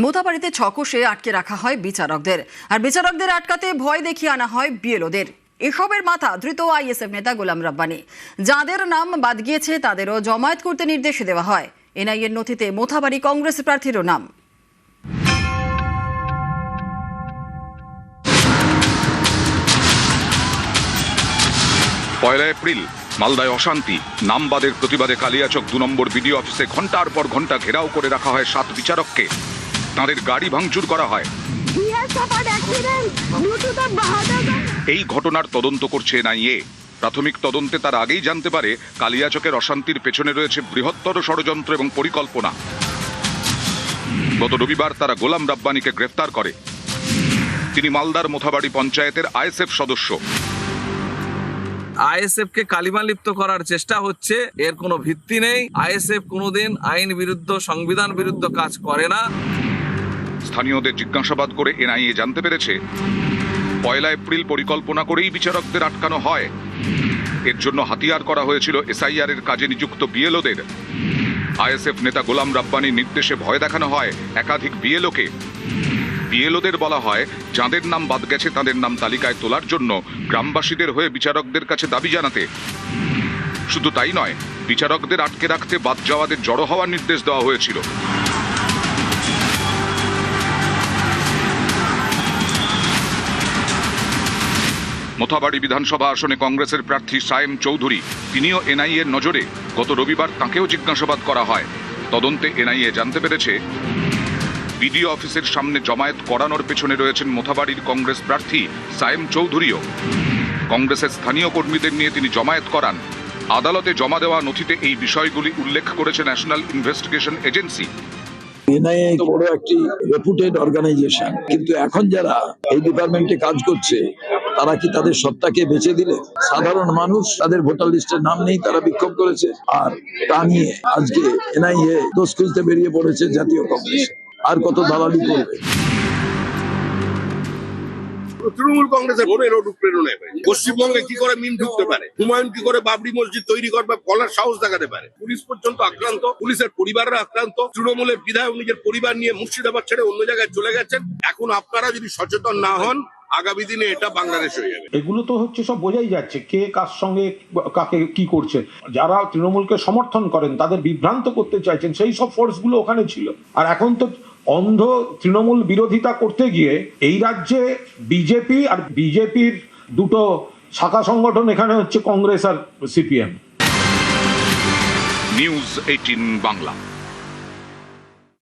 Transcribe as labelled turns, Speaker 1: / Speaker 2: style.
Speaker 1: মোথাবাড়িতে ছকোষে আটকে রাখা হয় বিচারকদের, আর বিচারকদের আটকাতে ভয় দেখিয়ে আনা হয় বিএলওদের। এসবের মাথা ধৃত আইএসএফ নেতা গোলাম রাব্বানী। যাদের নাম বাদ গিয়েছে তাদেরও জমায়েত করতে নির্দেশ দেওয়া হয়। এনআইএর নথিতে মোথাবাড়ি কংগ্রেস প্রার্থীরও নাম।
Speaker 2: পয়লা এপ্রিল মালদায় অশান্তি, নামবাদের প্রতিবাদে কালিয়াচক ২ নম্বর বিডিও অফিসে ঘন্টার পর ঘন্টা ঘেরাও করে রাখা হয় 7 বিচারককে। তাঁদের গাড়ি ভাঙচুর করা হয়। এই ঘটনার তদন্ত করছে এনআইএ। প্রাথমিক তদন্তে তারা আগেই জানতে পারে কালিয়াচকের অশান্তির পেছনে রয়েছে বৃহত্তর ষড়যন্ত্র এবং পরিকল্পনা। গত রবিবার তারা গোলাম রাব্বানীকে গ্রেফতার করে। তিনি মালদার মোথাবাড়ি পঞ্চায়েতের আইএসএফ সদস্য।
Speaker 3: আইএসএফ কে কালিমা লিপ্ত করার চেষ্টা হচ্ছে, এর কোনো ভিত্তি নেই। আইএসএফ কোনোদিন আইন বিরুদ্ধ, সংবিধান বিরুদ্ধ কাজ করে না।
Speaker 2: স্থানীয়দের জিজ্ঞাসাবাদ করে এনআইএ জানতে পেরেছে পয়লা এপ্রিল পরিকল্পনা করেই বিচারকদের আটকানো হয়। এর জন্য হাতিয়ার করা হয়েছিল এসআইআর এর কাজে নিযুক্ত বিএলওদের। আইএসএফ নেতা গোলাম রাব্বানীর নির্দেশে ভয় দেখানো হয় একাধিক বিএলওকে। বিএলওদের বলা হয় যাদের নাম বাদ গেছে তাদের নাম তালিকায় তোলার জন্য গ্রামবাসীদের হয়ে বিচারকদের কাছে দাবি জানাতে। শুধু তাই নয়, বিচারকদের আটকে রাখতে বাদ যাওয়াদের জড়ো হওয়ার নির্দেশ দেওয়া হয়েছিল। মোথাবাড়ি বিধানসভা আসনে কংগ্রেসের প্রার্থী সায়েম চৌধুরী, তিনিও এনআইএর নজরে। গত রবিবার তাঁকেও জিজ্ঞাসাবাদ করা হয়। তদন্তে এনআইএ জানতে পেরেছে বিডিও অফিসের সামনে জমায়েত করানোর পেছনে রয়েছেন মোথাবাড়ির কংগ্রেস প্রার্থী সায়েম চৌধুরীও। কংগ্রেসের স্থানীয় কর্মীদের নিয়ে তিনি জমায়েত করান। আদালতে জমা দেওয়া নথিতে এই বিষয়গুলি উল্লেখ করেছে ন্যাশনাল ইনভেস্টিগেশন এজেন্সি।
Speaker 4: এনআইএ বড় একটি রেপুটেড অর্গানাইজেশন, কিন্তু এখন যারা এই ডিপার্টমেন্টে কাজ করছে তারা কি তাদের সত্তাকে বেঁচে দিলে? সাধারণ মানুষ, তাদের ভোটার লিস্টের নাম নেই, তারা বিক্ষোভ করেছে। আর তা নিয়ে আজকে এনআইএ দোষ খুঁজতে বেরিয়ে পড়েছে জাতীয় কংগ্রেস। আর কত দালালি করবে?
Speaker 5: তৃণমূল কংগ্রেসের ভোটের অনুপ্রেরণা পশ্চিমবঙ্গে কি করে মিন ঢুকতে পারে, হুমায়ুন কি করে বাবরি মসজিদ তৈরি করবে বলার সাহস দেখাতে পারে। পুলিশ পর্যন্ত আক্রান্ত, পুলিশের পরিবাররা আক্রান্ত। তৃণমূলের বিধায়ক নিজের পরিবার নিয়ে মুর্শিদাবাদ ছেড়ে অন্য জায়গায় চলে গেছেন। এখন আপনারা যদি সচেতন না হন, আগামী দিনে এটা বাংলাদেশ হয়ে যাবে।
Speaker 6: এগুলো তো হচ্ছে সব বোঝাই যাচ্ছে কে কার সঙ্গে কাকে কি করছে। যারা তৃণমূলকে সমর্থন করেন তাদের বিভ্রান্ত করতে চাইছেন, সেই সব ফোর্সগুলো ওখানে ছিল। আর এখন তো অন্ধ তৃণমূল বিরোধিতা করতে গিয়ে এই রাজ্যে বিজেপি আর বিজেপির দুটো শাখা সংগঠন, এখানে হচ্ছে কংগ্রেস আর সিপিএম।
Speaker 2: নিউজ 18 বাংলা।